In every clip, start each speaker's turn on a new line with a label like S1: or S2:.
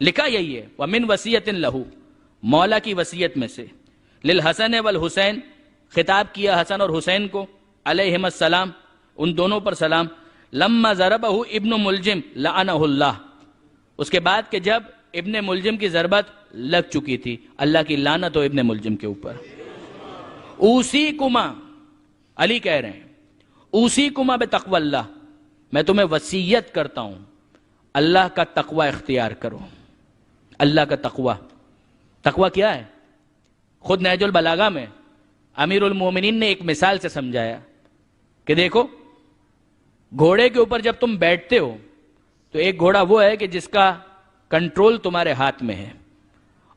S1: لکھا یہی ہے وَمِن وَصِيَّةٍ لَهُ، مولا کی وصیت میں سے، للحسن والحسین، خطاب کیا حسن اور حسین کو علیہم السلام، ان دونوں پر سلام، لما ضربہ ابن ملجم لعنہ اللہ، اس کے بعد کہ جب ابن ملجم کی ضربت لگ چکی تھی، اللہ کی لعنت ہو ابن ملجم کے اوپر۔ اوصیکما، علی کہہ رہے ہیں اوصیکما بتقوی اللہ، میں تمہیں وصیت کرتا ہوں اللہ کا تقوی اختیار کرو۔ اللہ کا تقوی، تقوی کیا ہے؟ خود نہج البلاغہ میں امیر المومنین نے ایک مثال سے سمجھایا کہ دیکھو گھوڑے کے اوپر جب تم بیٹھتے ہو تو ایک گھوڑا وہ ہے کہ جس کا کنٹرول تمہارے ہاتھ میں ہے،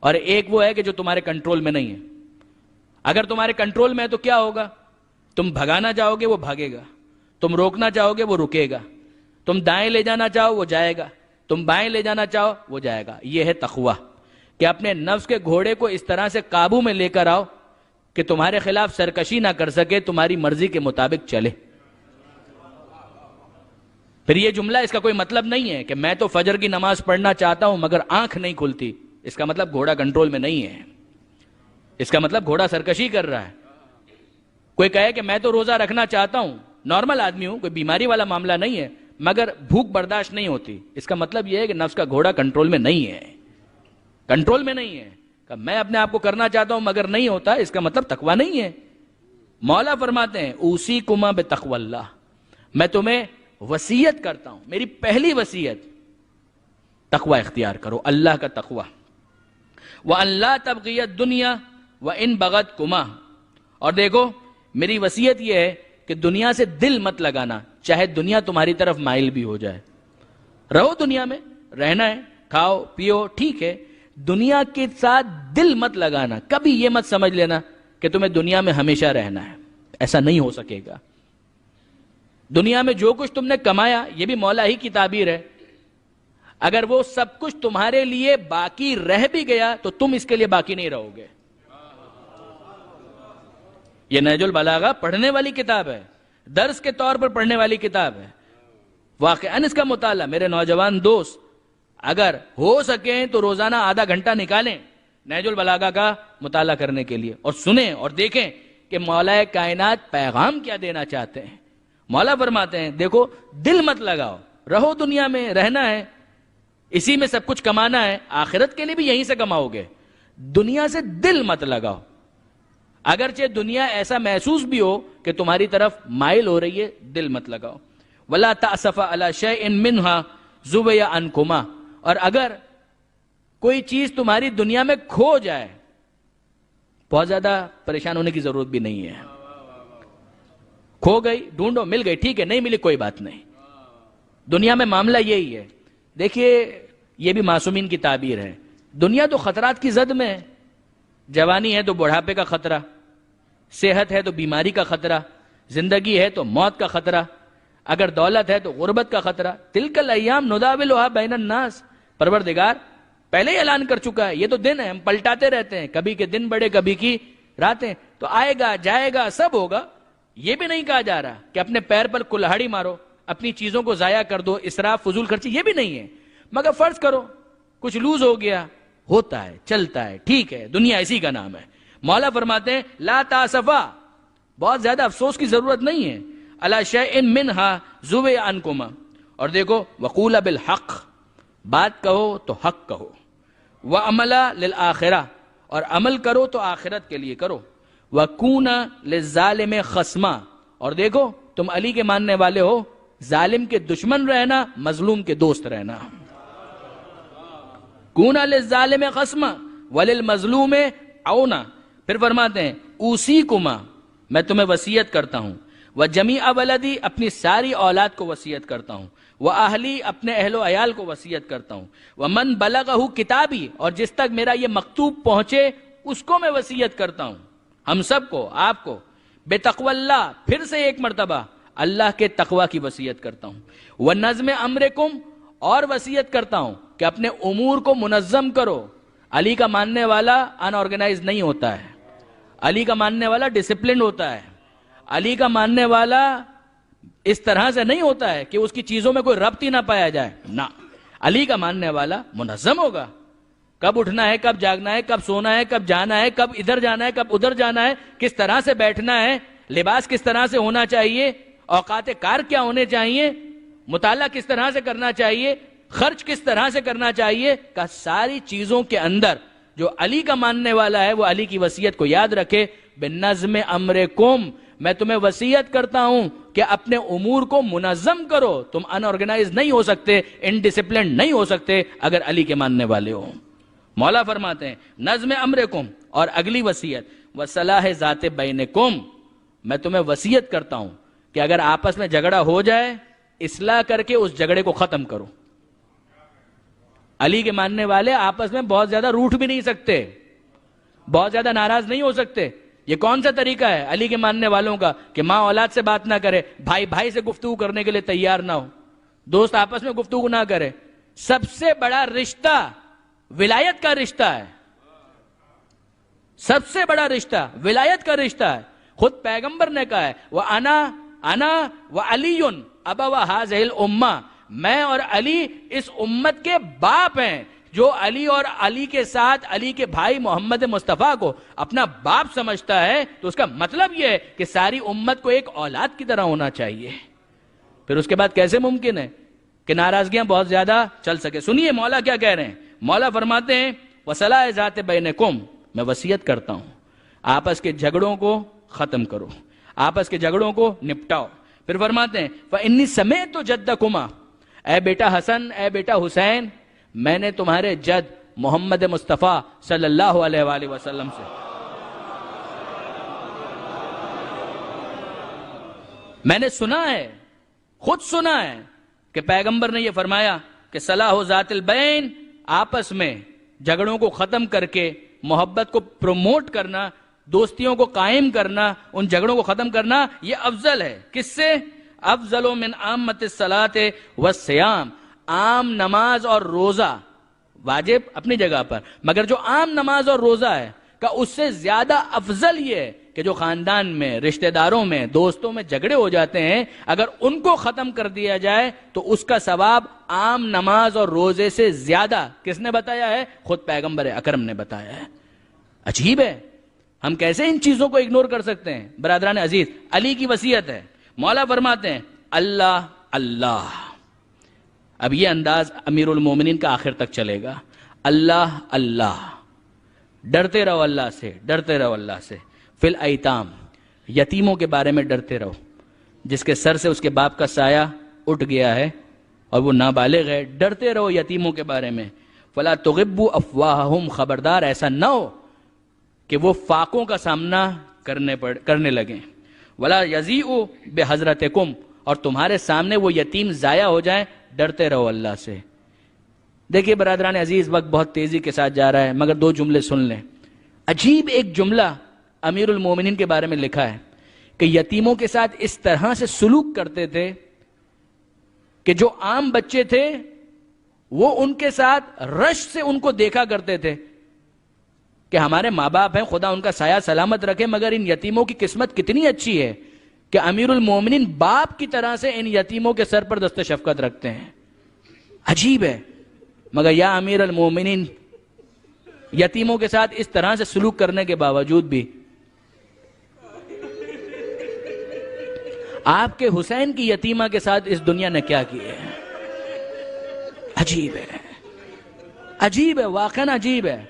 S1: اور ایک وہ ہے کہ جو تمہارے کنٹرول میں نہیں ہے۔ اگر تمہارے کنٹرول میں ہے تو کیا ہوگا؟ تم بھگانا چاہو گے وہ بھاگے گا، تم روکنا چاہو گے وہ رکے گا، تم دائیں لے جانا چاہو وہ جائے گا، تم بائیں لے جانا چاہو وہ جائے گا۔ یہ ہے تقوی، کہ اپنے نفس کے گھوڑے کو اس طرح سے قابو میں لے کر آؤ کہ تمہارے خلاف سرکشی نہ کر سکے، تمہاری مرضی کے مطابق چلے۔ پھر یہ جملہ اس کا کوئی مطلب نہیں ہے کہ میں تو فجر کی نماز پڑھنا چاہتا ہوں مگر آنکھ نہیں کھلتی، اس کا مطلب گھوڑا کنٹرول میں نہیں ہے، اس کا مطلب گھوڑا سرکشی کر رہا ہے۔ کوئی کہے کہ میں تو روزہ رکھنا چاہتا ہوں، نارمل آدمی ہوں، کوئی بیماری والا معاملہ نہیں ہے، مگر بھوک برداشت نہیں ہوتی، اس کا مطلب یہ ہے کہ نفس کا گھوڑا کنٹرول میں نہیں ہے، کنٹرول میں نہیں ہے۔ کہ میں اپنے آپ کو کرنا چاہتا ہوں مگر نہیں ہوتا، اس کا مطلب تقوی نہیں ہے۔ مولا فرماتے ہیں اوصیکما بتقوی اللہ، میں تمہیں وصیت کرتا ہوں، میری پہلی وصیت تقوی اختیار کرو، اللہ کا تقوی۔ وَأَن لَا تَبْغِيَ الدُّنْيَا وَإِن بَغَتْكُمَا، اور دیکھو میری وصیت یہ ہے کہ دنیا سے دل مت لگانا، چاہے دنیا تمہاری طرف مائل بھی ہو جائے۔ رہو دنیا میں، رہنا ہے، کھاؤ پیو ٹھیک ہے، دنیا کے ساتھ دل مت لگانا، کبھی یہ مت سمجھ لینا کہ تمہیں دنیا میں ہمیشہ رہنا ہے، ایسا نہیں ہو سکے گا۔ دنیا میں جو کچھ تم نے کمایا، یہ بھی مولا ہی کی تعبیر ہے، اگر وہ سب کچھ تمہارے لیے باقی رہ بھی گیا تو تم اس کے لیے باقی نہیں رہو گے۔ یہ نہج البلاغہ پڑھنے والی کتاب ہے، درس کے طور پر پڑھنے والی کتاب ہے۔ واقعاً اس کا مطالعہ میرے نوجوان دوست اگر ہو سکیں تو روزانہ آدھا گھنٹہ نکالیں نہج البلاغہ کا مطالعہ کرنے کے لیے، اور سنیں اور دیکھیں کہ مولا کائنات پیغام کیا دینا چاہتے ہیں۔ مولا فرماتے ہیں دیکھو دل مت لگاؤ، رہو دنیا میں، رہنا ہے، اسی میں سب کچھ کمانا ہے، آخرت کے لیے بھی یہیں سے کماؤ گے، دنیا سے دل مت لگاؤ۔ اگرچہ دنیا ایسا محسوس بھی ہو کہ تمہاری طرف مائل ہو رہی ہے، دل مت لگاؤ۔ وَلَا تَأْسَفَ عَلَى شَيْءٍ مِّنْهَا زُوِيَ عَنْكُمَا، اور اگر کوئی چیز تمہاری دنیا میں کھو جائے، بہت زیادہ پریشان ہونے کی ضرورت بھی نہیں ہے۔ کھو گئی، ڈھونڈو، مل گئی ٹھیک ہے، نہیں ملی کوئی بات نہیں۔ دنیا میں معاملہ یہی ہے۔ دیکھیے یہ بھی معصومین کی تعبیر ہے، دنیا تو خطرات کی زد میں ہے، جوانی ہے تو بڑھاپے کا خطرہ، صحت ہے تو بیماری کا خطرہ، زندگی ہے تو موت کا خطرہ، اگر دولت ہے تو غربت کا خطرہ۔ تلک الایام نداولھا بین الناس، پروردگار پہلے ہی اعلان کر چکا ہے، یہ تو دن ہے، ہم پلٹاتے رہتے ہیں، کبھی کے دن بڑے کبھی کی راتیں، تو آئے گا جائے گا سب ہوگا۔ یہ بھی نہیں کہا جا رہا کہ اپنے پیر پر کلہاڑی مارو، اپنی چیزوں کو ضائع کر دو، اسراف فضول خرچی، یہ بھی نہیں ہے، مگر فرض کرو کچھ لوز ہو گیا، ہوتا ہے چلتا ہے ٹھیک ہے، دنیا اسی کا نام ہے۔ مولا فرماتے ہیں لا تاسفا، بہت زیادہ افسوس کی ضرورت نہیں ہے، علی شیء منھا زوی عنکما، اور دیکھو وقول بالحق، بات کہو تو حق کہو، وعمل للآخرہ، اور عمل کرو تو آخرت کے لیے کرو، وکون للظالم خصما، اور دیکھو تم علی کے ماننے والے ہو، ظالم کے دشمن رہنا، مظلوم کے دوست رہنا۔ کون للظالم خصما وللمظلوم عونا، پھر فرماتے ہیں اوصیکما، میں تمہیں وصیت کرتا ہوں، وجمیع ولدی، اپنی ساری اولاد کو وصیت کرتا ہوں، واہلی، اپنے اہل و عیال کو وصیت کرتا ہوں، ومن بلغہ کتابی، اور جس تک میرا یہ مکتوب پہنچے اس کو میں وصیت کرتا ہوں، ہم سب کو، آپ کو، بتقوی اللہ، پھر سے ایک مرتبہ اللہ کے تقوی کی وصیت کرتا ہوں، ونظم امرکم، اور وصیت کرتا ہوں کہ اپنے امور کو منظم کرو۔ علی کا ماننے والا ان آرگنائز نہیں ہوتا ہے، علی کا ماننے والا ڈسپلنڈ ہوتا ہے، علی کا ماننے والا اس طرح سے نہیں ہوتا ہے کہ اس کی چیزوں میں کوئی ربط ہی نہ پایا جائے، نہ، علی کا ماننے والا منظم ہوگا، کب اٹھنا ہے، کب جاگنا ہے، کب سونا ہے، کب جانا ہے، کب ادھر جانا ہے، کب ادھر جانا ہے، کس طرح سے بیٹھنا ہے، لباس کس طرح سے ہونا چاہیے، اوقات کار کیا ہونے چاہیے، مطالعہ کس طرح سے کرنا چاہیے، خرچ کس طرح سے کرنا چاہیے، کا ساری چیزوں کے اندر جو علی کا ماننے والا ہے وہ علی کی وصیت کو یاد رکھے، بنظم امرکم، میں تمہیں وصیت کرتا ہوں کہ اپنے امور کو منظم کرو، تم ان آرگنائز نہیں ہو سکتے، انڈسپلنڈ نہیں ہو سکتے اگر علی کے ماننے والے ہو۔ مولا فرماتے ہیں نظم امرکم، اور اگلی وصیت وصلاح ذات بینکم، میں تمہیں وصیت کرتا ہوں کہ اگر آپس میں جھگڑا ہو جائے اصلاح کر کے اس جھگڑے کو ختم کرو۔ علی کے ماننے والے آپس میں بہت زیادہ روٹھ بھی نہیں سکتے، بہت زیادہ ناراض نہیں ہو سکتے۔ یہ کون سا طریقہ ہے علی کے ماننے والوں کا کہ ماں اولاد سے بات نہ کرے، بھائی بھائی سے گفتگو کرنے کے لیے تیار نہ ہو، دوست آپس میں گفتگو نہ کرے۔ سب سے بڑا رشتہ ولایت کا رشتہ ہے، سب سے بڑا رشتہ ولایت کا رشتہ ہے۔ خود پیغمبر نے کہا ہے انا وعلی ابوا هذه الامہ، میں اور علی اس امت کے باپ ہیں۔ جو علی اور علی کے ساتھ علی کے بھائی محمد مصطفیٰ کو اپنا باپ سمجھتا ہے تو اس کا مطلب یہ ہے کہ ساری امت کو ایک اولاد کی طرح ہونا چاہیے۔ پھر اس کے بعد کیسے ممکن ہے کہ ناراضگیاں بہت زیادہ چل سکے؟ سنیے مولا کیا کہہ رہے ہیں۔ مولا فرماتے ہیں وصلاح ذات بینکم، میں وصیت کرتا ہوں آپس کے جھگڑوں کو ختم کرو، آپس کے جھگڑوں کو نپٹاؤ۔ پھر فرماتے ہیں فإنی سمعت جدکما، اے بیٹا حسن، اے بیٹا حسین، میں نے تمہارے جد محمد مصطفیٰ صلی اللہ علیہ وآلہ وسلم سے میں نے سنا ہے، خود سنا ہے کہ پیغمبر نے یہ فرمایا کہ صلاح ذات البین، آپس میں جھگڑوں کو ختم کر کے محبت کو پروموٹ کرنا، دوستیوں کو قائم کرنا، ان جھگڑوں کو ختم کرنا، یہ افضل ہے۔ کس سے؟ افضل من عامۃ الصلاۃ والصیام، عام نماز اور روزہ واجب اپنی جگہ پر، مگر جو عام نماز اور روزہ ہے کا اس سے زیادہ افضل یہ ہے کہ جو خاندان میں، رشتہ داروں میں، دوستوں میں جھگڑے ہو جاتے ہیں، اگر ان کو ختم کر دیا جائے تو اس کا ثواب عام نماز اور روزے سے زیادہ۔ کس نے بتایا ہے؟ خود پیغمبر اکرم نے بتایا ہے۔ عجیب ہے، ہم کیسے ان چیزوں کو اگنور کر سکتے ہیں؟ برادران عزیز، علی کی وصیت ہے۔ مولا فرماتے ہیں اللہ اللہ، اب یہ انداز امیر المومنین کا آخر تک چلے گا، اللہ اللہ، ڈرتے رہو اللہ سے، ڈرتے رہو اللہ سے۔ فی الایتام، یتیموں کے بارے میں ڈرتے رہو، جس کے سر سے اس کے باپ کا سایہ اٹھ گیا ہے اور وہ نابالغ ہے، ڈرتے رہو یتیموں کے بارے میں۔ فلا تغبوا افواہہم، خبردار ایسا نہ ہو کہ وہ فاقوں کا سامنا کرنے لگیں۔ ولا یضیعوا بحضرتکم، اور تمہارے سامنے وہ یتیم ضائع ہو جائیں، ڈرتے رہو اللہ سے۔ دیکھیے برادران عزیز، وقت بہت تیزی کے ساتھ جا رہا ہے، مگر دو جملے سن لیں۔ عجیب ایک جملہ امیر المومنین کے بارے میں لکھا ہے کہ یتیموں کے ساتھ اس طرح سے سلوک کرتے تھے کہ جو عام بچے تھے وہ ان کے ساتھ رش سے ان کو دیکھا کرتے تھے کہ ہمارے ماں باپ ہیں، خدا ان کا سایہ سلامت رکھے، مگر ان یتیموں کی قسمت کتنی اچھی ہے کہ امیر المومنین باپ کی طرح سے ان یتیموں کے سر پر دست شفقت رکھتے ہیں۔ عجیب ہے، مگر یا امیر المومنین، یتیموں کے ساتھ اس طرح سے سلوک کرنے کے باوجود بھی آپ کے حسین کی یتیمہ کے ساتھ اس دنیا نے کیا کیا ہے؟ عجیب ہے، عجیب ہے، واقعاً عجیب ہے۔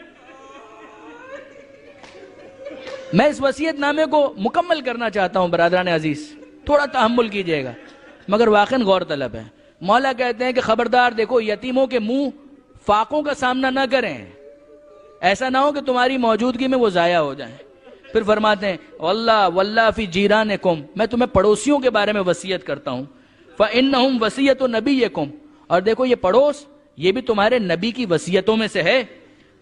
S1: میں اس وصیت نامے کو مکمل کرنا چاہتا ہوں برادران عزیز، تھوڑا تحمل کیجئے گا، مگر واقعاً غور طلب ہے۔ مولا کہتے ہیں کہ خبردار دیکھو یتیموں کے منہ فاقوں کا سامنا نہ کریں، ایسا نہ ہو کہ تمہاری موجودگی میں وہ ضائع ہو جائیں۔ پھر فرماتے ہیں واللہ فی جیرانکم، میں تمہیں پڑوسیوں کے بارے میں وصیت کرتا ہوں۔ فإنہم وصیۃ نبیکم، اور دیکھو یہ پڑوس یہ بھی تمہارے نبی کی وصیتوں میں سے ہے۔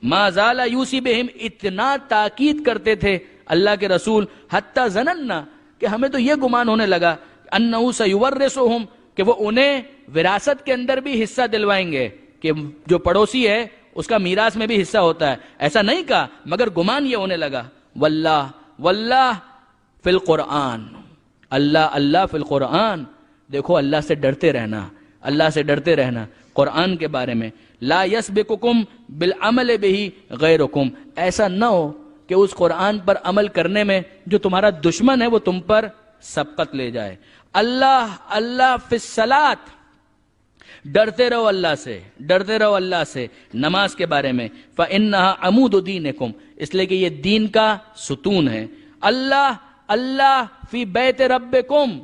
S1: ما زال یوصی بہم، اتنا تاکید کرتے تھے اللہ کے رسول، حتی ظننا، کہ ہمیں تو یہ گمان ہونے لگا انہ سیورثہم، کہ وہ انہیں وراثت کے اندر بھی حصہ دلوائیں گے، کہ جو پڑوسی ہے اس کا میراث میں بھی حصہ ہوتا ہے۔ ایسا نہیں کہا، مگر گمان یہ ہونے لگا۔ واللہ واللہ فی القرآن، اللہ اللہ فی القرآن، دیکھو اللہ سے ڈرتے رہنا، اللہ سے ڈرتے رہنا۔ قرآن کے بارے میں، لا یسبقکم بالعمل بہ غیرکم، ایسا نہ ہو کہ اس قرآن پر عمل کرنے میں جو تمہارا دشمن ہے وہ تم پر سبقت لے جائے۔ اللہ اللہ فی الصلاۃ، ڈرتے رہو اللہ سے، ڈرتے رہو اللہ سے نماز کے بارے میں، فإنہا عمود دینکم، اس لیے کہ یہ دین کا ستون ہے۔ اللہ اللہ فی بیت ربکم،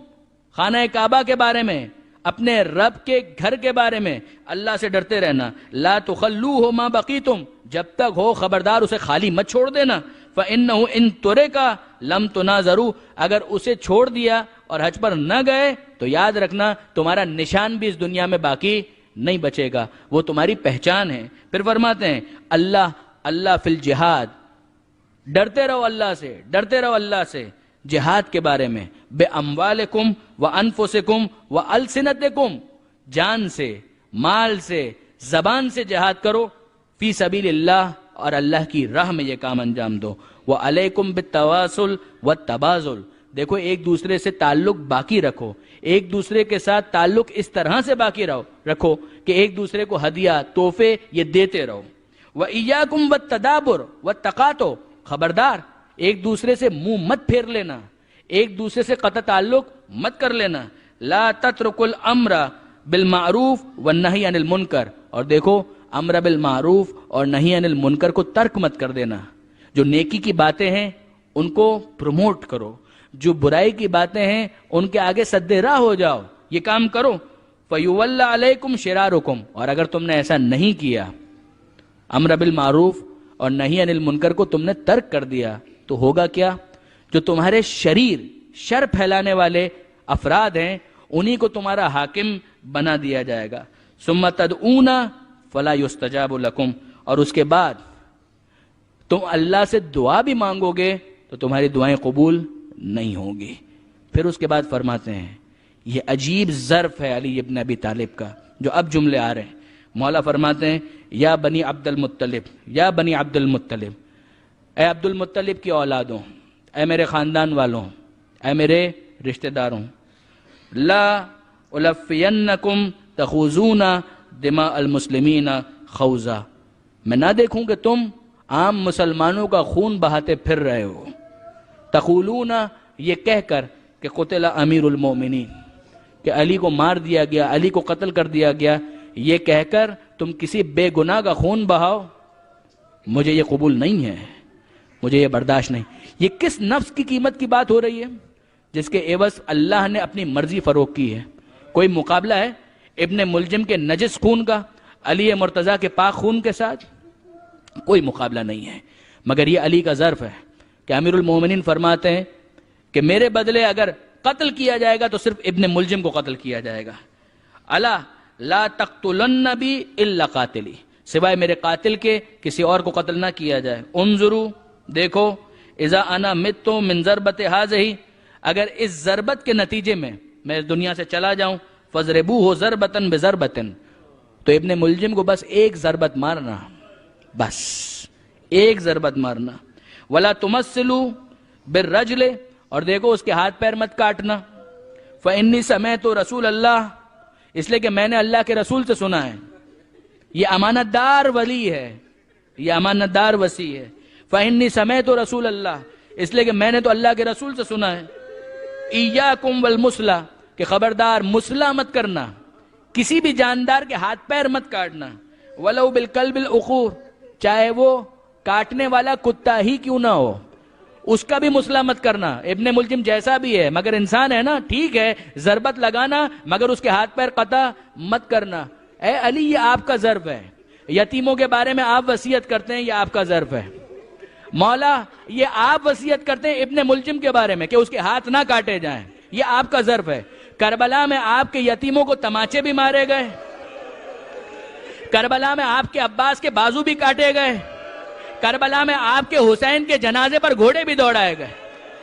S1: خانہ کعبہ کے بارے میں، اپنے رب کے گھر کے بارے میں اللہ سے ڈرتے رہنا۔ لا تخلوہ ما بقیتم، جب تک ہو خبردار اسے خالی مت چھوڑ دینا۔ فإنہ ان ترکا لم تناظروا، اگر اسے چھوڑ دیا اور حج پر نہ گئے تو یاد رکھنا تمہارا نشان بھی اس دنیا میں باقی نہیں بچے گا، وہ تمہاری پہچان ہے۔ پھر فرماتے ہیں اللہ اللہ فی الجہاد، ڈرتے رہو اللہ سے، ڈرتے رہو اللہ سے جہاد کے بارے میں، بے اموالکم و انفسکم و السنتکم، جان سے، مال سے، زبان سے جہاد کرو، فی سبیل اللہ، اور اللہ کی راہ میں یہ کام انجام دو۔ وعلیکم بالتواصل والتبازل، دیکھو ایک دوسرے سے تعلق باقی رکھو، ایک دوسرے کے ساتھ تعلق اس طرح سے باقی رکھو کہ ایک دوسرے کو ہدیہ تحفے یہ دیتے رہو۔ وإیاکم والتدابر والتقاطع، خبردار ایک دوسرے سے منہ مت پھیر لینا، ایک دوسرے سے قطع تعلق مت کر لینا۔ لا تترکوا الامر بالمعروف والنہی عن المنکر، اور دیکھو امر بالمعروف اور نہی عن المنکر کو ترک مت کر دینا۔ جو نیکی کی باتیں ہیں ان کو پروموٹ کرو، جو برائی کی باتیں ہیں ان کے آگے سد راہ ہو جاؤ، یہ کام کرو۔ فَيُوَلَّ عَلَيْكُمْ شِرَارُكُمْ، اور اگر تم نے ایسا نہیں کیا، امر بالمعروف اور نہی عن المنکر کو تم نے ترک کر دیا، تو ہوگا کیا؟ جو تمہارے شریر، شر پھیلانے والے افراد ہیں انہی کو تمہارا حاکم بنا دیا جائے گا۔ ثُمَّ تَدْعُونَ فَلَا يُسْتَجَابُ لَكُمْ، اور اس کے بعد تم اللہ سے دعا بھی مانگو گے تو تمہاری دعائیں قبول نہیں ہوں گی۔ پھر اس کے بعد فرماتے ہیں، یہ عجیب ظرف ہے علی ابن ابی طالب کا، جو اب جملے آ رہے ہیں۔ مولا فرماتے ہیں یا بنی عبد المطلب، یا بنی عبد المطلب، اے عبد المطلب کی اولادوں، اے میرے خاندان والوں، اے میرے رشتہ داروں، لا الفینکم تخوضون دماء المسلمین خوضا، میں نہ دیکھوں کہ تم عام مسلمانوں کا خون بہاتے پھر رہے ہو، تقولون، یہ کہہ کر کہ قتل امیر المومنین، کہ علی کو مار دیا گیا، علی کو قتل کر دیا گیا، یہ کہہ کر تم کسی بے گناہ کا خون بہاؤ، مجھے یہ قبول نہیں ہے، مجھے یہ برداشت نہیں۔ یہ کس نفس کی قیمت کی بات ہو رہی ہے جس کے عوض اللہ نے اپنی مرضی فروغ کی ہے؟ کوئی مقابلہ ہے ابن ملجم کے نجس خون کا علی مرتضیٰ کے پاک خون کے ساتھ؟ کوئی مقابلہ نہیں ہے، مگر یہ علی کا ظرف ہے کہ امیر المومنین فرماتے ہیں کہ میرے بدلے اگر قتل کیا جائے گا تو صرف ابن ملجم کو قتل کیا جائے گا۔ الا لا تقتلن بی الا قاتلی، سوائے میرے قاتل کے کسی اور کو قتل نہ کیا جائے۔ انظروا، دیکھو، اذا انا مت من ضربت هذه، اگر اس ضربت کے نتیجے میں میں اس دنیا سے چلا جاؤں، فضربوه ضربۃ بضربۃ، تو ابن ملجم کو بس ایک ضربت مارنا، بس ایک ضربت مارنا۔ ولا تمثلوا بالرجل، اور دیکھو اس کے ہاتھ پیر مت کاٹنا۔ فإنی سمعت رسول اللہ، اس لیے کہ میں نے اللہ کے رسول سے سنا ہے، یہ امانت دار ولی ہے، یہ امانت دار وصی ہے۔ فإنی سمعت رسول اللہ، اس لیے کہ میں نے تو اللہ کے رسول سے سنا ہے، ایاکم والمثلہ، کہ خبردار مثلہ مت کرنا، کسی بھی جاندار کے ہاتھ پیر مت کاٹنا، ولو بالکلب العقور، چاہے وہ کاٹنے والا کتا ہی کیوں نہ ہو، اس کا بھی مثلہ مت کرنا۔ ابن ملجم جیسا بھی ہے مگر انسان ہے نا، ٹھیک ہے ضربت لگانا مگر اس کے ہاتھ پیر قطع مت کرنا۔ اے علی، یہ آپ کا ظرف ہے، یتیموں کے بارے میں آپ وصیت کرتے ہیں، یہ آپ کا ظرف ہے۔ مولا، یہ آپ وصیت کرتے ہیں ابن ملجم کے بارے میں کہ اس کے ہاتھ نہ کاٹے جائیں، یہ آپ کا ظرف ہے۔ کربلا میں آپ کے یتیموں کو تماچے بھی مارے گئے، کربلا میں آپ کے عباس کے بازو بھی کاٹے گئے، کربلا میں آپ کے حسین کے جنازے پر گھوڑے بھی دوڑائے گئے۔